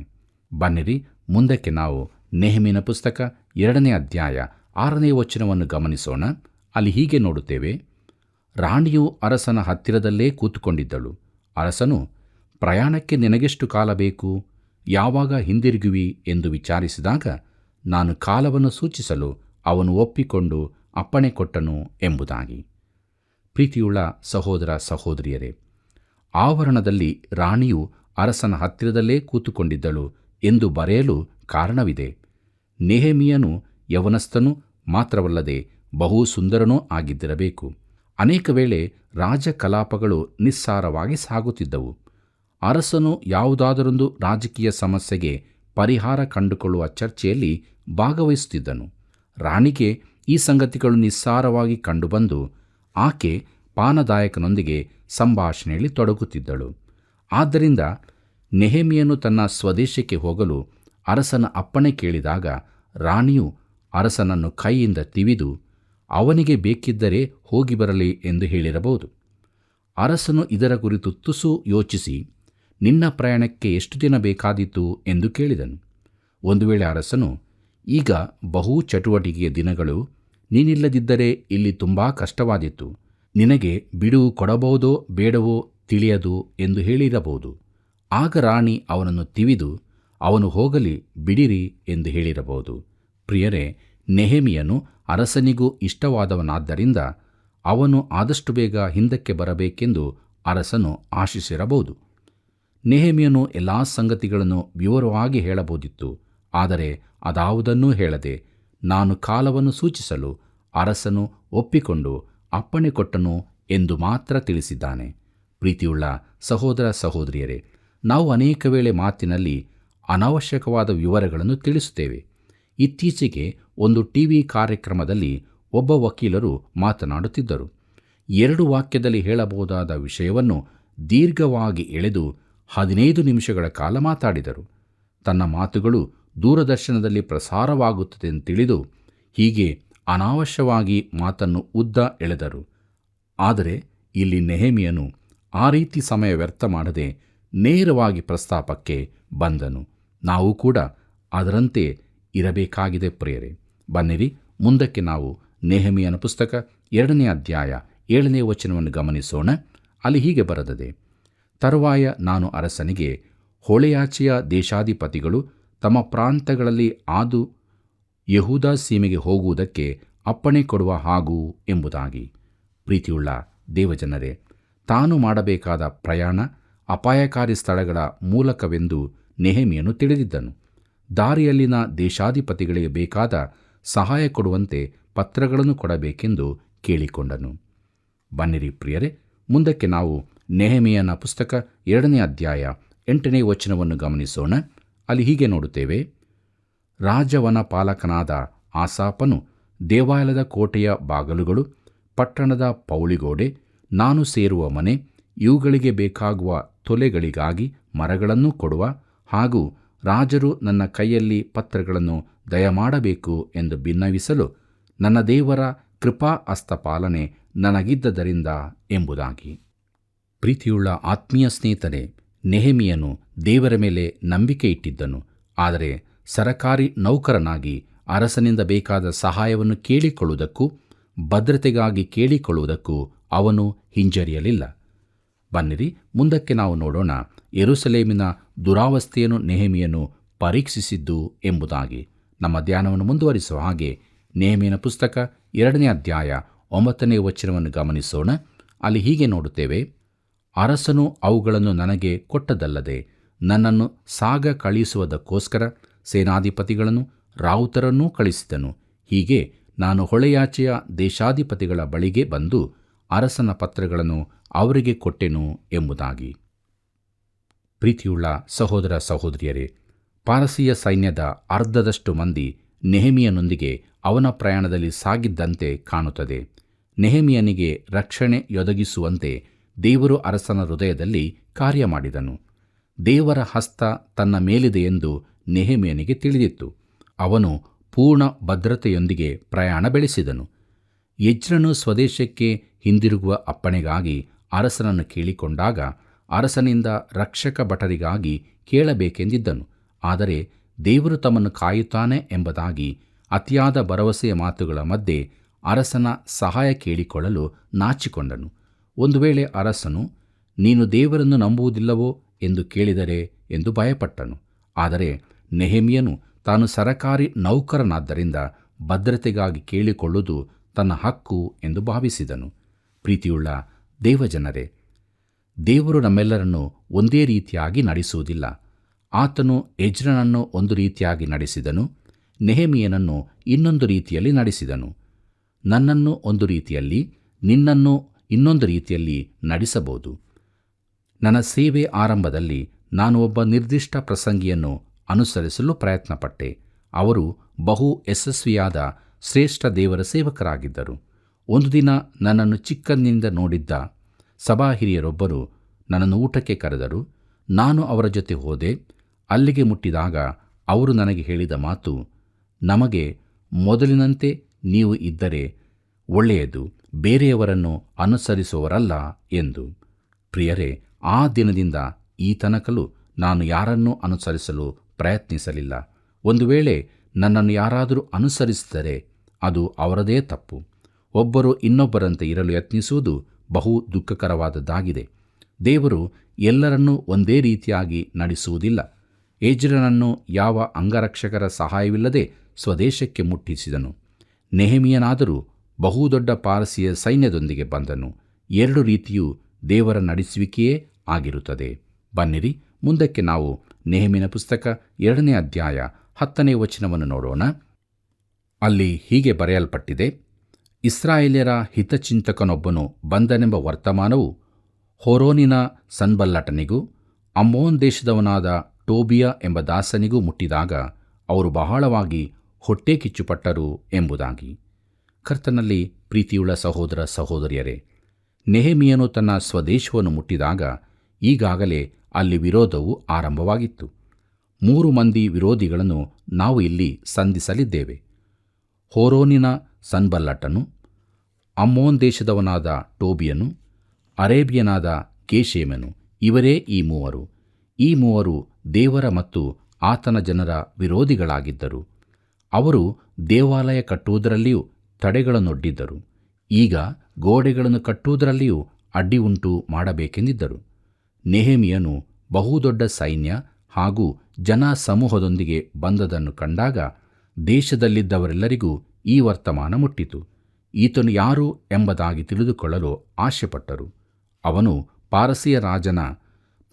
ಬನ್ನಿರಿ, ಮುಂದಕ್ಕೆ ನಾವು ನೆಹೆಮೀಯನ ಪುಸ್ತಕ 2ನೇ ಅಧ್ಯಾಯ 6ನೇ ವಚನವನ್ನು ಗಮನಿಸೋಣ. ಅಲ್ಲಿ ಹೀಗೆ ನೋಡುತ್ತೇವೆ, ರಾಣಿಯು ಅರಸನ ಹತ್ತಿರದಲ್ಲೇ ಕೂತುಕೊಂಡಿದ್ದಳು. ಅರಸನು, ಪ್ರಯಾಣಕ್ಕೆ ನಿನಗೆಷ್ಟು ಕಾಲ ಬೇಕು? ಯಾವಾಗ ಹಿಂದಿರುಗುವಿ ಎಂದು ವಿಚಾರಿಸಿದಾಗ, ನಾನು ಕಾಲವನ್ನು ಸೂಚಿಸಲು ಅವನು ಒಪ್ಪಿಕೊಂಡು ಅಪ್ಪಣೆ ಕೊಟ್ಟನು ಎಂಬುದಾಗಿ. ಪ್ರೀತಿಯುಳ್ಳ ಸಹೋದರ ಸಹೋದರಿಯರೇ, ಆವರಣದಲ್ಲಿ ರಾಣಿಯು ಅರಸನ ಹತ್ತಿರದಲ್ಲೇ ಕೂತುಕೊಂಡಿದ್ದಳು ಎಂದು ಬರೆಯಲು ಕಾರಣವಿದೆ. ನೆಹೆಮೀಯನು ಯವನಸ್ಥನು ಮಾತ್ರವಲ್ಲದೆ ಬಹು ಸುಂದರನೂ ಆಗಿದ್ದಿರಬೇಕು. ಅನೇಕ ವೇಳೆ ರಾಜಕಲಾಪಗಳು ನಿಸ್ಸಾರವಾಗಿ ಸಾಗುತ್ತಿದ್ದವು. ಅರಸನು ಯಾವುದಾದರೊಂದು ರಾಜಕೀಯ ಸಮಸ್ಯೆಗೆ ಪರಿಹಾರ ಕಂಡುಕೊಳ್ಳುವ ಚರ್ಚೆಯಲ್ಲಿ ಭಾಗವಹಿಸುತ್ತಿದ್ದನು. ರಾಣಿಗೆ ಈ ಸಂಗತಿಗಳು ನಿಸ್ಸಾರವಾಗಿ ಕಂಡುಬಂದು ಆಕೆ ಪಾನದಾಯಕನೊಂದಿಗೆ ಸಂಭಾಷಣೆಯಲ್ಲಿ ತೊಡಗುತ್ತಿದ್ದಳು. ಆದ್ದರಿಂದ ನೆಹೆಮೀಯನು ತನ್ನ ಸ್ವದೇಶಕ್ಕೆ ಹೋಗಲು ಅರಸನ ಅಪ್ಪಣೆ ಕೇಳಿದಾಗ ರಾಣಿಯು ಅರಸನನ್ನು ಕೈಯಿಂದ ತಿವಿದು ಅವನಿಗೆ ಬೇಕಿದ್ದರೆ ಹೋಗಿ ಬರಲಿ ಎಂದು ಹೇಳಿರಬಹುದು. ಅರಸನು ಇದರ ಕುರಿತು ತುಸು ಯೋಚಿಸಿ, ನಿನ್ನ ಪ್ರಯಾಣಕ್ಕೆ ಎಷ್ಟು ದಿನ ಬೇಕಾದೀತು ಎಂದು ಕೇಳಿದನು. ಒಂದು ವೇಳೆ ಅರಸನು, ಈಗ ಬಹು ಚಟುವಟಿಕೆಯ ದಿನಗಳು, ನೀನಿಲ್ಲದಿದ್ದರೆ ಇಲ್ಲಿ ತುಂಬ ಕಷ್ಟವಾದೀತು, ನಿನಗೆ ಬಿಡುವು ಕೊಡಬಹುದೋ ಬೇಡವೋ ತಿಳಿಯದು ಎಂದು ಹೇಳಿರಬಹುದು. ಆಗ ರಾಣಿ ಅವನನ್ನು ತಿವಿದು ಅವನು ಹೋಗಲಿ ಬಿಡಿರಿ ಎಂದು ಹೇಳಿರಬಹುದು. ಪ್ರಿಯರೇ, ನೆಹೆಮೀಯನು ಅರಸನಿಗೂ ಇಷ್ಟವಾದವನಾದ್ದರಿಂದ ಅವನು ಆದಷ್ಟು ಬೇಗ ಹಿಂದಕ್ಕೆ ಬರಬೇಕೆಂದು ಅರಸನು ಆಶಿಸಿರಬಹುದು. ನೆಹೆಮೀಯನು ಎಲ್ಲ ಸಂಗತಿಗಳನ್ನು ವಿವರವಾಗಿ ಹೇಳಬಹುದಿತ್ತು. ಆದರೆ ಅದಾವುದನ್ನೂ ಹೇಳದೆ ನಾನು ಕಾಲವನ್ನು ಸೂಚಿಸಲು ಅರಸನು ಒಪ್ಪಿಕೊಂಡು ಅಪ್ಪಣೆ ಕೊಟ್ಟನು ಎಂದು ಮಾತ್ರ ತಿಳಿಸಿದ್ದಾನೆ. ಪ್ರೀತಿಯುಳ್ಳ ಸಹೋದರ ಸಹೋದರಿಯರೇ, ನಾವು ಅನೇಕ ವೇಳೆ ಮಾತಿನಲ್ಲಿ ಅನಾವಶ್ಯಕವಾದ ವಿವರಗಳನ್ನು ತಿಳಿಸುತ್ತೇವೆ. ಇತ್ತೀಚೆಗೆ ಒಂದು ಟಿವಿ ಕಾರ್ಯಕ್ರಮದಲ್ಲಿ ಒಬ್ಬ ವಕೀಲರು ಮಾತನಾಡುತ್ತಿದ್ದರು. 2 ವಾಕ್ಯದಲ್ಲಿ ಹೇಳಬಹುದಾದ ವಿಷಯವನ್ನು ದೀರ್ಘವಾಗಿ ಎಳೆದು 15 ನಿಮಿಷಗಳ ಕಾಲ ಮಾತಾಡಿದರು. ತನ್ನ ಮಾತುಗಳು ದೂರದರ್ಶನದಲ್ಲಿ ಪ್ರಸಾರವಾಗುತ್ತದೆ ಎಂದು ತಿಳಿದು ಹೀಗೆ ಅನಾವಶ್ಯವಾಗಿ ಮಾತನ್ನು ಉದ್ದ ಎಳೆದರು. ಆದರೆ ಇಲ್ಲಿ ನೆಹೆಮೀಯನು ಆ ರೀತಿ ಸಮಯ ವ್ಯರ್ಥ ಮಾಡದೆ ನೇರವಾಗಿ ಪ್ರಸ್ತಾಪಕ್ಕೆ ಬಂದನು. ನಾವು ಕೂಡ ಅದರಂತೆ ಇರಬೇಕಾಗಿದೆ ಪ್ರಿಯರೇ. ಬನ್ನಿರಿ, ಮುಂದಕ್ಕೆ ನಾವು ನೆಹೆಮೀಯನ ಪುಸ್ತಕ 2ನೇ ಅಧ್ಯಾಯ 7ನೇ ವಚನವನ್ನು ಗಮನಿಸೋಣ. ಅಲ್ಲಿ ಹೀಗೆ ಬರೆದಿದೆ: ತರುವಾಯ ನಾನು ಅರಸನಿಗೆ, ಹೊಳೆಯಾಚೆಯ ದೇಶಾಧಿಪತಿಗಳು ತಮ್ಮ ಪ್ರಾಂತಗಳಲ್ಲಿ ಆದು ಯೆಹೂದ ಸೀಮೆಗೆ ಹೋಗುವುದಕ್ಕೆ ಅಪ್ಪಣೆ ಕೊಡುವ ಹಾಗೂ ಎಂಬುದಾಗಿ. ಪ್ರೀತಿಯುಳ್ಳ ದೇವಜನರೇ, ತಾನು ಮಾಡಬೇಕಾದ ಪ್ರಯಾಣ ಅಪಾಯಕಾರಿ ಸ್ಥಳಗಳ ಮೂಲಕವೆಂದು ನೆಹೆಮೀಯನು ತಿಳಿದಿದ್ದನು. ದಾರಿಯಲ್ಲಿನ ದೇಶಾಧಿಪತಿಗಳಿಗೆ ಬೇಕಾದ ಸಹಾಯ ಕೊಡುವಂತೆ ಪತ್ರಗಳನ್ನು ಕೊಡಬೇಕೆಂದು ಕೇಳಿಕೊಂಡನು. ಬನ್ನಿರಿ ಪ್ರಿಯರೇ, ಮುಂದಕ್ಕೆ ನಾವು ನೆಹೆಮೀಯನ ಪುಸ್ತಕ 2ನೇ ಅಧ್ಯಾಯ 8ನೇ ವಚನವನ್ನು ಗಮನಿಸೋಣ. ಅಲ್ಲಿ ಹೀಗೆ ನೋಡುತ್ತೇವೆ: ರಾಜವನ ಪಾಲಕನಾದ ಆಸಾಫನು ದೇವಾಲಯದ ಕೋಟೆಯ ಬಾಗಲುಗಳು, ಪಟ್ಟಣದ ಪೌಳಿಗೋಡೆ, ನಾನು ಸೇರುವ ಮನೆ, ಇವುಗಳಿಗೆ ಬೇಕಾಗುವ ತೊಲೆಗಳಿಗಾಗಿ ಮರಗಳನ್ನು ಕೊಡುವ ಹಾಗೂ ರಾಜರು ನನ್ನ ಕೈಯಲ್ಲಿ ಪತ್ರಗಳನ್ನು ದಯಮಾಡಬೇಕು ಎಂದು ಬಿನ್ನವಿಸಲು ನನ್ನ ದೇವರ ಕೃಪಾ ಹಸ್ತಪಾಲನೆ ನನಗಿದ್ದರಿಂದ ಎಂಬುದಾಗಿ. ಪ್ರೀತಿಯುಳ್ಳ ಆತ್ಮೀಯ ಸ್ನೇಹಿತರೆ, ನೆಹೆಮೀಯನು ದೇವರ ಮೇಲೆ ನಂಬಿಕೆ ಇಟ್ಟಿದ್ದನು. ಆದರೆ ಸರಕಾರಿ ನೌಕರನಾಗಿ ಅರಸನಿಂದ ಬೇಕಾದ ಸಹಾಯವನ್ನು ಕೇಳಿಕೊಳ್ಳುವುದಕ್ಕೂ ಭದ್ರತೆಗಾಗಿ ಕೇಳಿಕೊಳ್ಳುವುದಕ್ಕೂ ಅವನು ಹಿಂಜರಿಯಲಿಲ್ಲ. ಬನ್ನಿರಿ, ಮುಂದಕ್ಕೆ ನಾವು ನೋಡೋಣ ಯೆರೂಸಲೇಮಿನ ದುರಾವಸ್ಥೆಯನ್ನು ನೆಹೆಮೀಯನು ಪರೀಕ್ಷಿಸಿದ್ದು ಎಂಬುದಾಗಿ. ನಮ್ಮ ಧ್ಯಾನವನ್ನು ಮುಂದುವರಿಸುವ ಹಾಗೆ ನೆಹೆಮೀಯನ ಪುಸ್ತಕ 2ನೇ ಅಧ್ಯಾಯ 9ನೇ ವಚನವನ್ನು ಗಮನಿಸೋಣ. ಅಲ್ಲಿ ಹೀಗೆ ನೋಡುತ್ತೇವೆ: ಅರಸನು ಅವುಗಳನ್ನು ನನಗೆ ಕೊಟ್ಟದಲ್ಲದೆ ನನ್ನನ್ನು ಸಾಗ ಕಳುಹಿಸುವುದಕ್ಕೋಸ್ಕರ ಸೇನಾಧಿಪತಿಗಳನ್ನು ರಾವುತರನ್ನೂ ಕಳಿಸಿದನು. ಹೀಗೆ ನಾನು ಹೊಳೆಯಾಚೆಯ ದೇಶಾಧಿಪತಿಗಳ ಬಳಿಗೆ ಬಂದು ಅರಸನ ಪತ್ರಗಳನ್ನು ಅವರಿಗೆ ಕೊಟ್ಟೆನು ಎಂಬುದಾಗಿ. ಪ್ರೀತಿಯುಳ್ಳ ಸಹೋದರ ಸಹೋದರಿಯರೇ, ಪಾರಸಿಯ ಸೈನ್ಯದ ಅರ್ಧದಷ್ಟು ಮಂದಿ ನೆಹೆಮೀಯನೊಂದಿಗೆ ಅವನ ಪ್ರಯಾಣದಲ್ಲಿ ಸಾಗಿದ್ದಂತೆ ಕಾಣುತ್ತದೆ. ನೆಹೆಮೀಯನಿಗೆ ರಕ್ಷಣೆ ಒದಗಿಸುವಂತೆ ದೇವರು ಅರಸನ ಹೃದಯದಲ್ಲಿ ಕಾರ್ಯ ಮಾಡಿದನು. ದೇವರ ಹಸ್ತ ತನ್ನ ಮೇಲಿದೆ ಎಂದು ನೆಹೆಮೀಯನಿಗೆ ತಿಳಿದಿತ್ತು. ಅವನು ಪೂರ್ಣ ಭದ್ರತೆಯೊಂದಿಗೆ ಪ್ರಯಾಣ ಬೆಳೆಸಿದನು. ಎಜ್ರನು ಸ್ವದೇಶಕ್ಕೆ ಹಿಂದಿರುಗುವ ಅಪ್ಪಣೆಗಾಗಿ ಅರಸನನ್ನು ಕೇಳಿಕೊಂಡಾಗ ಅರಸನಿಂದ ರಕ್ಷಕ ಭಟರಿಗಾಗಿ ಕೇಳಬೇಕೆಂದಿದ್ದನು. ಆದರೆ ದೇವರು ತಮ್ಮನ್ನು ಕಾಯುತ್ತಾನೆ ಎಂಬುದಾಗಿ ಅತಿಯಾದ ಭರವಸೆಯ ಮಾತುಗಳ ಮಧ್ಯೆ ಅರಸನ ಸಹಾಯ ಕೇಳಿಕೊಳ್ಳಲು ನಾಚಿಕೊಂಡನು. ಒಂದು ವೇಳೆ ಅರಸನು, ನೀನು ದೇವರನ್ನು ನಂಬುವುದಿಲ್ಲವೋ ಎಂದು ಕೇಳಿದರೆ ಎಂದು ಭಯಪಟ್ಟನು. ಆದರೆ ನೆಹೆಮೀಯನು ತಾನು ಸರಕಾರಿ ನೌಕರನಾದ್ದರಿಂದ ಭದ್ರತೆಗಾಗಿ ಕೇಳಿಕೊಳ್ಳುವುದು ತನ್ನ ಹಕ್ಕು ಎಂದು ಭಾವಿಸಿದನು. ಪ್ರೀತಿಯುಳ್ಳ ದೇವಜನರೇ, ದೇವರು ನಮ್ಮೆಲ್ಲರನ್ನು ಒಂದೇ ರೀತಿಯಾಗಿ ನಡೆಸುವುದಿಲ್ಲ. ಆತನು ಎಜ್ರನನ್ನು ಒಂದು ರೀತಿಯಾಗಿ ನಡೆಸಿದನು, ನೆಹೆಮೀಯನನ್ನು ಇನ್ನೊಂದು ರೀತಿಯಲ್ಲಿ ನಡೆಸಿದನು. ನನ್ನನ್ನು ಒಂದು ರೀತಿಯಲ್ಲಿ, ನಿನ್ನನ್ನು ಇನ್ನೊಂದು ರೀತಿಯಲ್ಲಿ ನಡೆಸಬಹುದು. ನನ್ನ ಸೇವೆ ಆರಂಭದಲ್ಲಿ ನಾನು ಒಬ್ಬ ನಿರ್ದಿಷ್ಟ ಪ್ರಸಂಗಿಯನ್ನು ಅನುಸರಿಸಲು ಪ್ರಯತ್ನಪಟ್ಟೆ. ಅವರು ಬಹು ಯಶಸ್ವಿಯಾದ ಶ್ರೇಷ್ಠ ದೇವರ ಸೇವಕರಾಗಿದ್ದರು. ಒಂದು ದಿನ ನನ್ನನ್ನು ಚಿಕ್ಕಂದಿನಿಂದ ನೋಡಿದ್ದ ಸಭಾ ಹಿರಿಯರೊಬ್ಬರು ನನ್ನನ್ನು ಊಟಕ್ಕೆ ಕರೆದರು. ನಾನು ಅವರ ಜೊತೆ ಹೋದೆ. ಅಲ್ಲಿಗೆ ಮುಟ್ಟಿದಾಗ ಅವರು ನನಗೆ ಹೇಳಿದ ಮಾತು, ನಮಗೆ ಮೊದಲಿನಂತೆ ನೀವು ಇದ್ದರೆ ಒಳ್ಳೆಯದು, ಬೇರೆಯವರನ್ನು ಅನುಸರಿಸುವವರಲ್ಲ ಎಂದು. ಪ್ರಿಯರೇ, ಆ ದಿನದಿಂದ ಈ ತನಕಲೂ ನಾನು ಯಾರನ್ನೂ ಅನುಸರಿಸಲು ಪ್ರಯತ್ನಿಸಲಿಲ್ಲ. ಒಂದು ವೇಳೆ ನನ್ನನ್ನು ಯಾರಾದರೂ ಅನುಸರಿಸಿದರೆ ಅದು ಅವರದೇ ತಪ್ಪು. ಒಬ್ಬರು ಇನ್ನೊಬ್ಬರಂತೆ ಇರಲು ಯತ್ನಿಸುವುದು ಬಹು ದುಃಖಕರವಾದದ್ದಾಗಿದೆ. ದೇವರು ಎಲ್ಲರನ್ನೂ ಒಂದೇ ರೀತಿಯಾಗಿ ನಡೆಸುವುದಿಲ್ಲ. ಎಜ್ರನನ್ನು ಯಾವ ಅಂಗರಕ್ಷಕರ ಸಹಾಯವಿಲ್ಲದೆ ಸ್ವದೇಶಕ್ಕೆ ಮುಟ್ಟಿಸಿದನು. ನೆಹೆಮೀಯನಾದರೂ ಬಹುದೊಡ್ಡ ಪಾರಸಿಯ ಸೈನ್ಯದೊಂದಿಗೆ ಬಂದನು. ಎರಡು ರೀತಿಯೂ ದೇವರ ನಡೆಸುವಿಕೆಯೇ ಆಗಿರುತ್ತದೆ. ಬನ್ನಿರಿ, ಮುಂದಕ್ಕೆ ನಾವು ನೆಹೆಮೀಯನ ಪುಸ್ತಕ 2ನೇ ಅಧ್ಯಾಯ 10ನೇ ವಚನವನ್ನು ನೋಡೋಣ. ಅಲ್ಲಿ ಹೀಗೆ ಬರೆಯಲ್ಪಟ್ಟಿದೆ, ಇಸ್ರಾಯೇಲ್ಯರ ಹಿತಚಿಂತಕನೊಬ್ಬನು ಬಂದನೆಂಬ ವರ್ತಮಾನವು ಹೋರೋನಿನ ಸನ್ಬಲ್ಲಟನಿಗೂ ಅಮ್ಮೋನ್ ದೇಶದವನಾದ ಟೋಬಿಯ ಎಂಬ ದಾಸನಿಗೂ ಮುಟ್ಟಿದಾಗ ಅವರು ಬಹಳವಾಗಿ ಹೊಟ್ಟೆ ಕಿಚ್ಚುಪಟ್ಟರು ಎಂಬುದಾಗಿ. ಕರ್ತನಲ್ಲಿ ಪ್ರೀತಿಯುಳ್ಳ ಸಹೋದರ ಸಹೋದರಿಯರೇ, ನೆಹೆಮೀಯನು ತನ್ನ ಸ್ವದೇಶವನ್ನು ಮುಟ್ಟಿದಾಗ ಈಗಾಗಲೇ ಅಲ್ಲಿ ವಿರೋಧವು ಆರಂಭವಾಗಿತ್ತು. 3 ಮಂದಿ ವಿರೋಧಿಗಳನ್ನು ನಾವು ಇಲ್ಲಿ ಸಂಧಿಸಲಿದ್ದೇವೆ. ಹೋರೋನಿನ ಸನ್ಬಲ್ಲಟನು, ಅಮ್ಮೋನ್ ದೇಶದವನಾದ ಟೋಬಿಯನು, ಅರೇಬಿಯನಾದ ಗೇಷೇಮನು, ಇವರೇ ಈ ಮೂವರು. ಈ ಮೂವರು ದೇವರ ಮತ್ತು ಆತನ ಜನರ ವಿರೋಧಿಗಳಾಗಿದ್ದರು. ಅವರು ದೇವಾಲಯ ಕಟ್ಟುವುದರಲ್ಲಿಯೂ ತಡೆಗಳನ್ನೊಡ್ಡಿದ್ದರು. ಈಗ ಗೋಡೆಗಳನ್ನು ಕಟ್ಟುವುದರಲ್ಲಿಯೂ ಅಡ್ಡಿ ಉಂಟು ಮಾಡಬೇಕೆಂದಿದ್ದರು. ನೆಹೆಮೀಯನು ಬಹುದೊಡ್ಡ ಸೈನ್ಯ ಹಾಗೂ ಜನ ಸಮೂಹದೊಂದಿಗೆ ಬಂದದನ್ನು ಕಂಡಾಗ ದೇಶದಲ್ಲಿದ್ದವರೆಲ್ಲರಿಗೂ ಈ ವರ್ತಮಾನ ಮುಟ್ಟಿತು. ಈತನು ಯಾರು ಎಂಬುದಾಗಿ ತಿಳಿದುಕೊಳ್ಳಲು ಆಶೆಪಟ್ಟರು. ಅವನು ಪಾರಸಿಯ ರಾಜನ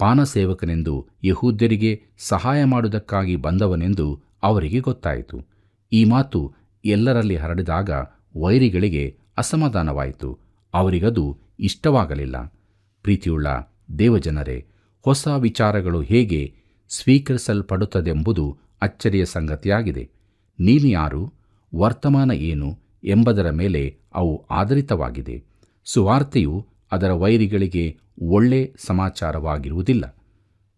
ಪಾನಸೇವಕನೆಂದು ಯೆಹೂದ್ಯರಿಗೆ ಸಹಾಯ ಮಾಡುವುದಕ್ಕಾಗಿ ಬಂದವನೆಂದು ಅವರಿಗೆ ಗೊತ್ತಾಯಿತು. ಈ ಮಾತು ಎಲ್ಲರಲ್ಲಿ ಹರಡಿದಾಗ ವೈರಿಗಳಿಗೆ ಅಸಮಾಧಾನವಾಯಿತು. ಅವರಿಗದು ಇಷ್ಟವಾಗಲಿಲ್ಲ. ಪ್ರೀತಿಯುಳ್ಳ ದೇವಜನರೇ, ಹೊಸ ವಿಚಾರಗಳು ಹೇಗೆ ಸ್ವೀಕರಿಸಲ್ಪಡುತ್ತದೆಂಬುದು ಅಚ್ಚರಿಯ ಸಂಗತಿಯಾಗಿದೆ. ನೀನು ಯಾರು, ವರ್ತಮಾನ ಏನು ಎಂಬುದರ ಮೇಲೆ ಅವು ಆಧಾರಿತವಾಗಿದೆ. ಸುವಾರ್ತೆಯು ಅದರ ವೈರಿಗಳಿಗೆ ಒಳ್ಳೆ ಸಮಾಚಾರವಾಗಿರುವುದಿಲ್ಲ.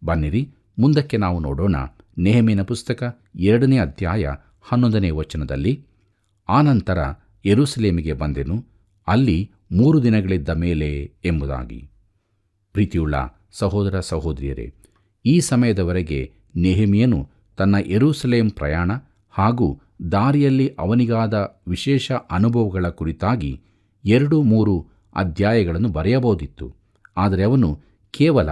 ಬನ್ನಿರಿ, ಮುಂದಕ್ಕೆ ನಾವು ನೋಡೋಣ. ನೆಹೆಮೀಯನ ಪುಸ್ತಕ 2ನೇ ಅಧ್ಯಾಯ 11ನೇ ವಚನದಲ್ಲಿ, ಆನಂತರ ಯೆರೂಸಲೇಮಿಗೆ ಬಂದೆನು, ಅಲ್ಲಿ 3 ದಿನಗಳಿದ್ದ ಮೇಲೆ ಎಂಬುದಾಗಿ. ಪ್ರೀತಿಯುಳ್ಳ ಸಹೋದರ ಸಹೋದರಿಯರೇ, ಈ ಸಮಯದವರೆಗೆ ನೆಹೆಮೀಯನು ತನ್ನ ಯೆರೂಸಲೇಮ್ ಪ್ರಯಾಣ ಹಾಗೂ ದಾರಿಯಲ್ಲಿ ಅವನಿಗಾದ ವಿಶೇಷ ಅನುಭವಗಳ ಕುರಿತಾಗಿ 2-3 ಅಧ್ಯಾಯಗಳನ್ನು ಬರೆಯಬಹುದಿತ್ತು. ಆದರೆ ಅವನು ಕೇವಲ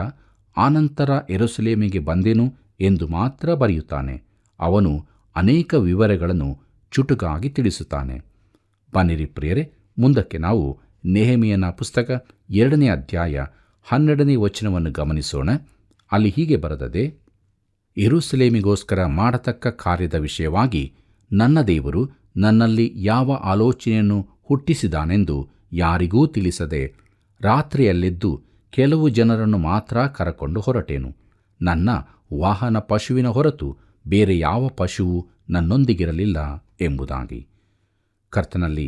ಆನಂತರ ಯೆರೂಸಲೇಮಿಗೆ ಬಂದೆನು ಎಂದು ಮಾತ್ರ ಬರೆಯುತ್ತಾನೆ. ಅವನು ಅನೇಕ ವಿವರಗಳನ್ನು ಚುಟುಕಾಗಿ ತಿಳಿಸುತ್ತಾನೆ. ಬನ್ನಿರಿ ಪ್ರಿಯರೇ, ಮುಂದಕ್ಕೆ ನಾವು ನೆಹೆಮೀಯನ ಪುಸ್ತಕ 2ನೇ ಅಧ್ಯಾಯ 12ನೇ ವಚನವನ್ನು ಗಮನಿಸೋಣ. ಅಲ್ಲಿ ಹೀಗೆ ಬರೆದದೆ, ಯೆರೂಸಲೇಮಿಗೋಸ್ಕರ ಮಾಡತಕ್ಕ ಕಾರ್ಯದ ವಿಷಯವಾಗಿ ನನ್ನ ದೇವರು ನನ್ನಲ್ಲಿ ಯಾವ ಆಲೋಚನೆಯನ್ನು ಹುಟ್ಟಿಸಿದಾನೆಂದು ಯಾರಿಗೂ ತಿಳಿಸದೆ ರಾತ್ರಿಯಲ್ಲೆದ್ದು ಕೆಲವು ಜನರನ್ನು ಮಾತ್ರ ಕರಕೊಂಡು ಹೊರಟೇನು. ನನ್ನ ವಾಹನ ಪಶುವಿನ ಹೊರತು ಬೇರೆ ಯಾವ ಪಶುವು ನನ್ನೊಂದಿಗಿರಲಿಲ್ಲ ಎಂಬುದಾಗಿ. ಕರ್ತನಲ್ಲಿ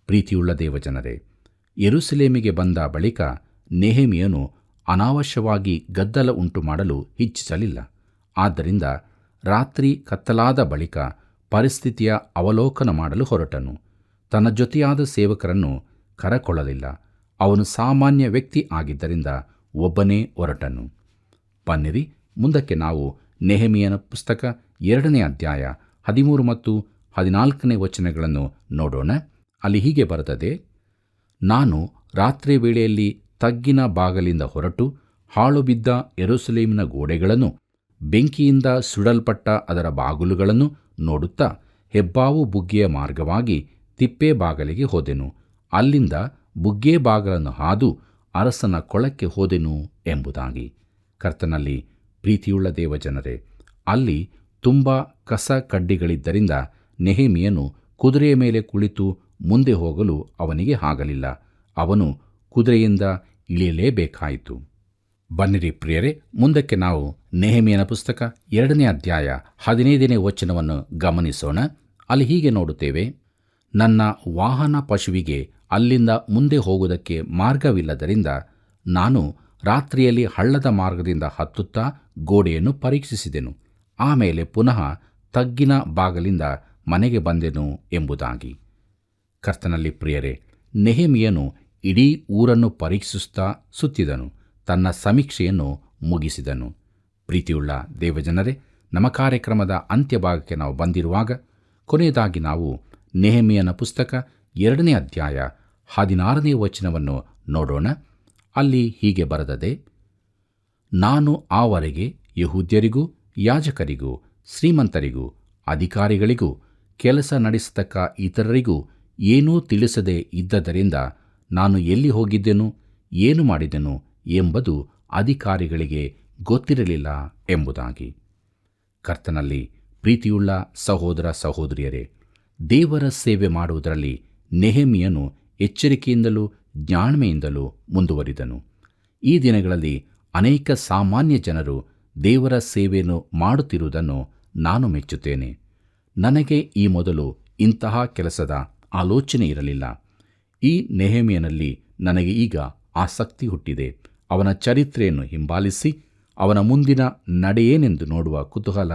ಪ್ರೀತಿಯುಳ್ಳ ದೇವಜನರೇ, ಯೆರೂಸಲೇಮಿಗೆ ಬಂದ ಬಳಿಕ ನೆಹೆಮೀಯನು ಅನಾವಶ್ಯವಾಗಿ ಗದ್ದಲ ಉಂಟು ಮಾಡಲು ಇಚ್ಛಿಸಲಿಲ್ಲ. ಆದ್ದರಿಂದ ರಾತ್ರಿ ಕತ್ತಲಾದ ಬಳಿಕ ಪರಿಸ್ಥಿತಿಯ ಅವಲೋಕನ ಮಾಡಲು ಹೊರಟನು. ತನ್ನ ಜೊತೆಯಾದ ಸೇವಕರನ್ನು ಕರಕೊಳ್ಳಲಿಲ್ಲ. ಅವನು ಸಾಮಾನ್ಯ ವ್ಯಕ್ತಿ ಆಗಿದ್ದರಿಂದ ಒಬ್ಬನೇ ಹೊರಟನು. ಬನ್ನಿರಿ, ಮುಂದಕ್ಕೆ ನಾವು ನೆಹೆಮೀಯನ ಪುಸ್ತಕ 2ನೇ ಅಧ್ಯಾಯ 13 ಮತ್ತು 14ನೇ ವಚನಗಳನ್ನು ನೋಡೋಣ. ಅಲ್ಲಿ ಹೀಗೆ ಬರೆದದೆ, ನಾನು ರಾತ್ರಿ ವೇಳೆಯಲ್ಲಿ ತಗ್ಗಿನ ಬಾಗಲಿಂದ ಹೊರಟು ಹಾಳು ಬಿದ್ದ ಯೆರೂಸಲೇಮಿನ ಗೋಡೆಗಳನ್ನು ಬೆಂಕಿಯಿಂದ ಸುಡಲ್ಪಟ್ಟ ಅದರ ಬಾಗಿಲುಗಳನ್ನು ನೋಡುತ್ತಾ ಹೆಬ್ಬಾವು ಬುಗ್ಗೆಯ ಮಾರ್ಗವಾಗಿ ತಿಪ್ಪೆ ಬಾಗಲಿಗೆ ಹೋದೆನು. ಅಲ್ಲಿಂದ ಬುಗ್ಗೆ ಬಾಗಲನ್ನು ಹಾದು ಅರಸನ ಕೊಳಕ್ಕೆ ಹೋದೆನು ಎಂಬುದಾಗಿ. ಕರ್ತನಲ್ಲಿ ಪ್ರೀತಿಯುಳ್ಳ ದೇವಜನರೇ, ಅಲ್ಲಿ ತುಂಬ ಕಸ ಕಡ್ಡಿಗಳಿದ್ದರಿಂದ ನೆಹೆಮೀಯನು ಕುದುರೆಯ ಮೇಲೆ ಕುಳಿತು ಮುಂದೆ ಹೋಗಲು ಅವನಿಗೆ ಆಗಲಿಲ್ಲ. ಅವನು ಕುದುರೆಯಿಂದ ಇಳಿಯಲೇಬೇಕಾಯಿತು. ಬನ್ನಿರಿ ಪ್ರಿಯರೇ, ಮುಂದಕ್ಕೆ ನಾವು ನೆಹೆಮೀಯನ ಪುಸ್ತಕ 2ನೇ ಅಧ್ಯಾಯ 15ನೇ ವಚನವನ್ನು ಗಮನಿಸೋಣ. ಅಲ್ಲಿ ಹೀಗೆ ನೋಡುತ್ತೇವೆ: ನನ್ನ ವಾಹನ ಪಶುವಿಗೆ ಅಲ್ಲಿಂದ ಮುಂದೆ ಹೋಗುವುದಕ್ಕೆ ಮಾರ್ಗವಿಲ್ಲದರಿಂದ ನಾನು ರಾತ್ರಿಯಲ್ಲಿ ಹಳ್ಳದ ಮಾರ್ಗದಿಂದ ಹತ್ತುತ್ತಾ ಗೋಡೆಯನ್ನು ಪರೀಕ್ಷಿಸಿದೆನು. ಆಮೇಲೆ ಪುನಃ ತಗ್ಗಿನ ಬಾಗಲಿಂದ ಮನೆಗೆ ಬಂದೆನು ಎಂಬುದಾಗಿ. ಕರ್ತನಲ್ಲಿ ಪ್ರಿಯರೇ, ನೆಹೆಮೀಯನು ಇಡೀ ಊರನ್ನು ಪರೀಕ್ಷಿಸುತ್ತಾ ಸುತ್ತಿದನು. ತನ್ನ ಸಮೀಕ್ಷೆಯನ್ನು ಮುಗಿಸಿದನು. ಪ್ರೀತಿಯುಳ್ಳ ದೇವಜನರೇ, ನಮ್ಮ ಕಾರ್ಯಕ್ರಮದ ಅಂತ್ಯಭಾಗಕ್ಕೆ ನಾವು ಬಂದಿರುವಾಗ ಕೊನೆಯದಾಗಿ ನಾವು ನೆಹೆಮೀಯನ ಪುಸ್ತಕ 2ನೇ ಅಧ್ಯಾಯ 16ನೇ ವಚನವನ್ನು ನೋಡೋಣ. ಅಲ್ಲಿ ಹೀಗೆ ಬರೆದದೆ: ನಾನು ಆವರೆಗೆ ಯೆಹೂದ್ಯರಿಗೂ ಯಾಜಕರಿಗೂ ಶ್ರೀಮಂತರಿಗೂ ಅಧಿಕಾರಿಗಳಿಗೂ ಕೆಲಸ ನಡೆಸತಕ್ಕ ಇತರರಿಗೂ ಏನೂ ತಿಳಿಸದೇ ಇದ್ದದರಿಂದ ನಾನು ಎಲ್ಲಿ ಹೋಗಿದ್ದೆನು, ಏನು ಮಾಡಿದೆನು ಎಂಬುದು ಅಧಿಕಾರಿಗಳಿಗೆ ಗೊತ್ತಿರಲಿಲ್ಲ ಎಂಬುದಾಗಿ. ಕರ್ತನಲ್ಲಿ ಪ್ರೀತಿಯುಳ್ಳ ಸಹೋದರ ಸಹೋದರಿಯರೇ, ದೇವರ ಸೇವೆ ಮಾಡುವುದರಲ್ಲಿ ನೆಹೆಮೀಯನು ಎಚ್ಚರಿಕೆಯಿಂದಲೂ ಜ್ಞಾನಮೆಯಿಂದಲೂ ಮುಂದುವರಿದನು. ಈ ದಿನಗಳಲ್ಲಿ ಅನೇಕ ಸಾಮಾನ್ಯ ಜನರು ದೇವರ ಸೇವೆಯನ್ನು ಮಾಡುತ್ತಿರುವುದನ್ನು ನಾನು ಮೆಚ್ಚುತ್ತೇನೆ. ನನಗೆ ಈ ಮೊದಲು ಇಂತಹ ಕೆಲಸದ ಆಲೋಚನೆ ಇರಲಿಲ್ಲ. ಈ ನೆಹೆಮೀಯನಲ್ಲಿ ನನಗೆ ಈಗ ಆಸಕ್ತಿ ಹುಟ್ಟಿದೆ. ಅವನ ಚರಿತ್ರೆಯನ್ನು ಹಿಂಬಾಲಿಸಿ ಅವನ ಮುಂದಿನ ನಡೆಯೇನೆಂದು ನೋಡುವ ಕುತೂಹಲ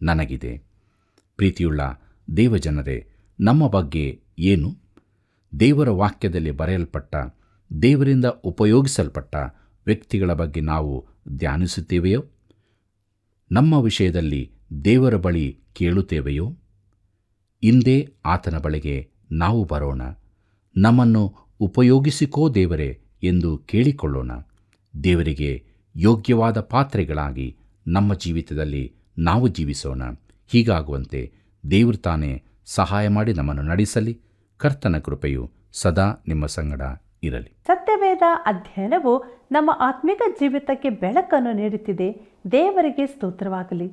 ನನಗಿದೆ. ಪ್ರೀತಿಯುಳ್ಳ ದೇವಜನರೇ, ನಮ್ಮ ಬಗ್ಗೆ ಏನು? ದೇವರ ವಾಕ್ಯದಲ್ಲಿ ಬರೆಯಲ್ಪಟ್ಟ, ದೇವರಿಂದ ಉಪಯೋಗಿಸಲ್ಪಟ್ಟ ವ್ಯಕ್ತಿಗಳ ಬಗ್ಗೆ ನಾವು ಧ್ಯಾನಿಸುತ್ತೇವೆಯೋ? ನಮ್ಮ ವಿಷಯದಲ್ಲಿ ದೇವರ ಬಳಿ ಕೇಳುತ್ತೇವೆಯೋ? ಇಂದೇ ಆತನ ಬಳಿಗೆ ನಾವು ಬರೋಣ. ನಮ್ಮನ್ನು ಉಪಯೋಗಿಸಿಕೋ ದೇವರೇ ಎಂದು ಕೇಳಿಕೊಳ್ಳೋಣ. ದೇವರಿಗೆ ಯೋಗ್ಯವಾದ ಪಾತ್ರೆಗಳಾಗಿ ನಮ್ಮ ಜೀವಿತದಲ್ಲಿ ನಾವು ಜೀವಿಸೋಣ. ಹೀಗಾಗುವಂತೆ ದೇವರು ತಾನೇ ಸಹಾಯ ಮಾಡಿ ನಮ್ಮನ್ನು ನಡೆಸಲಿ. ಕರ್ತನ ಕೃಪೆಯು ಸದಾ ನಿಮ್ಮ ಸಂಗಡ ಇರಲಿ. ಸತ್ಯವೇದ ಅಧ್ಯಯನವು ನಮ್ಮ ಆತ್ಮಿಕ ಜೀವಿತಕ್ಕೆ ಬೆಳಕನ್ನು ನೀಡುತ್ತಿದೆ. ದೇವರಿಗೆ ಸ್ತೋತ್ರವಾಗಲಿ.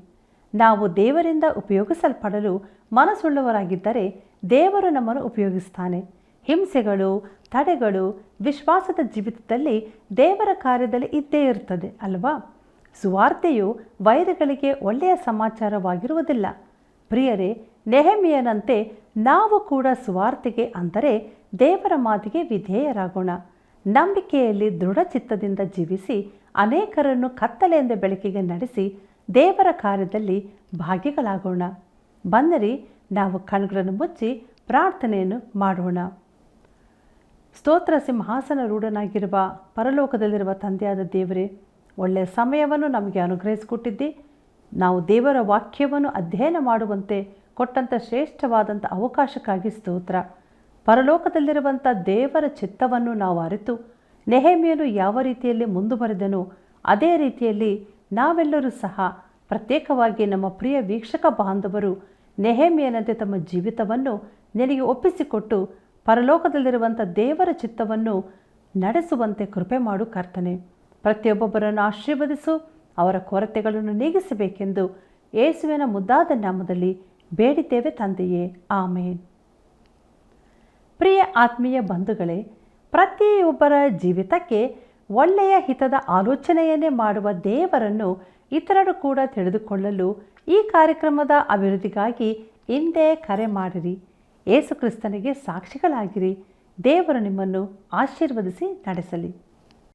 ನಾವು ದೇವರಿಂದ ಉಪಯೋಗಿಸಲ್ಪಡಲು ಮನಸ್ಸುಳ್ಳವರಾಗಿದ್ದರೆ ದೇವರು ನಮ್ಮನ್ನು ಉಪಯೋಗಿಸ್ತಾನೆ. ಹಿಂಸೆಗಳು, ತಡೆಗಳು ವಿಶ್ವಾಸದ ಜೀವಿತದಲ್ಲಿ ದೇವರ ಕಾರ್ಯದಲ್ಲಿ ಇದ್ದೇ ಇರುತ್ತದೆ ಅಲ್ವಾ? ಸುವಾರ್ತೆಯು ವೈರಿಗಳಿಗೆ ಒಳ್ಳೆಯ ಸಮಾಚಾರವಾಗಿರುವುದಿಲ್ಲ. ಪ್ರಿಯರೇ, ನೆಹೆಮೀಯನಂತೆ ನಾವು ಕೂಡ ಸುವಾರ್ತೆಗೆ ಅಂದರೆ ದೇವರ ಮಾತಿಗೆ ವಿಧೇಯರಾಗೋಣ. ನಂಬಿಕೆಯಲ್ಲಿ ದೃಢಚಿತ್ತದಿಂದ ಜೀವಿಸಿ ಅನೇಕರನ್ನು ಕತ್ತಲೆಯಿಂದ ಬೆಳಕಿಗೆ ನಡೆಸಿ ದೇವರ ಕಾರ್ಯದಲ್ಲಿ ಭಾಗಿಗಳಾಗೋಣ. ಬನ್ನಿರಿ, ನಾವು ಕಣ್ಗಳನ್ನು ಮುಚ್ಚಿ ಪ್ರಾರ್ಥನೆಯನ್ನು ಮಾಡೋಣ. ಸ್ತೋತ್ರ ಸಿಂಹಾಸನ ರೂಢನಾಗಿರುವ ಪರಲೋಕದಲ್ಲಿರುವ ತಂದೆಯಾದ ದೇವರೇ, ಒಳ್ಳೆಯ ಸಮಯವನ್ನು ನಮಗೆ ಅನುಗ್ರಹಿಸಿಕೊಟ್ಟಿದ್ದಿ. ನಾವು ದೇವರ ವಾಕ್ಯವನ್ನು ಅಧ್ಯಯನ ಮಾಡುವಂತೆ ಕೊಟ್ಟಂಥ ಶ್ರೇಷ್ಠವಾದಂಥ ಅವಕಾಶಕ್ಕಾಗಿ ಸ್ತೋತ್ರ. ಪರಲೋಕದಲ್ಲಿರುವಂಥ ದೇವರ ಚಿತ್ತವನ್ನು ನಾವು ಅರಿತು ನೆಹೆಮೀಯನು ಯಾವ ರೀತಿಯಲ್ಲಿ ಮುಂದುವರೆದನೋ ಅದೇ ರೀತಿಯಲ್ಲಿ ನಾವೆಲ್ಲರೂ ಸಹ, ಪ್ರತ್ಯೇಕವಾಗಿ ನಮ್ಮ ಪ್ರಿಯ ವೀಕ್ಷಕ ಬಾಂಧವರು ನೆಹೆಮೀಯನಂತೆ ತಮ್ಮ ಜೀವಿತವನ್ನು ನಿನಗೆ ಒಪ್ಪಿಸಿಕೊಟ್ಟು ಪರಲೋಕದಲ್ಲಿರುವಂಥ ದೇವರ ಚಿತ್ತವನ್ನು ನಡೆಸುವಂತೆ ಕೃಪೆ ಮಾಡು ಕರ್ತನೆ. ಪ್ರತಿಯೊಬ್ಬೊಬ್ಬರನ್ನು ಆಶೀರ್ವದಿಸು, ಅವರ ಕೊರತೆಗಳನ್ನು ನೀಗಿಸಬೇಕೆಂದು ಯೇಸುವಿನ ಮುದ್ದಾದ ನಾಮದಲ್ಲಿ ಬೇಡಿದ್ದೇವೆ ತಂದೆಯೇ, ಆಮೇನ್. ಪ್ರಿಯ ಆತ್ಮೀಯ ಬಂಧುಗಳೇ, ಪ್ರತಿಯೊಬ್ಬರ ಜೀವಿತಕ್ಕೆ ಒಳ್ಳೆಯ ಹಿತದ ಆಲೋಚನೆಯನ್ನೇ ಮಾಡುವ ದೇವರನ್ನು ಇತರರು ಕೂಡ ತಿಳಿದುಕೊಳ್ಳಲು ಈ ಕಾರ್ಯಕ್ರಮದ ಅಭಿವೃದ್ಧಿಗಾಗಿ ಹಿಂದೆ ಕರೆ ಮಾಡಿರಿ. ಯೇಸು ಕ್ರಿಸ್ತನಿಗೆ ಸಾಕ್ಷಿಗಳಾಗಿರಿ. ದೇವರು ನಿಮ್ಮನ್ನು ಆಶೀರ್ವದಿಸಿ ನಡೆಸಲಿ.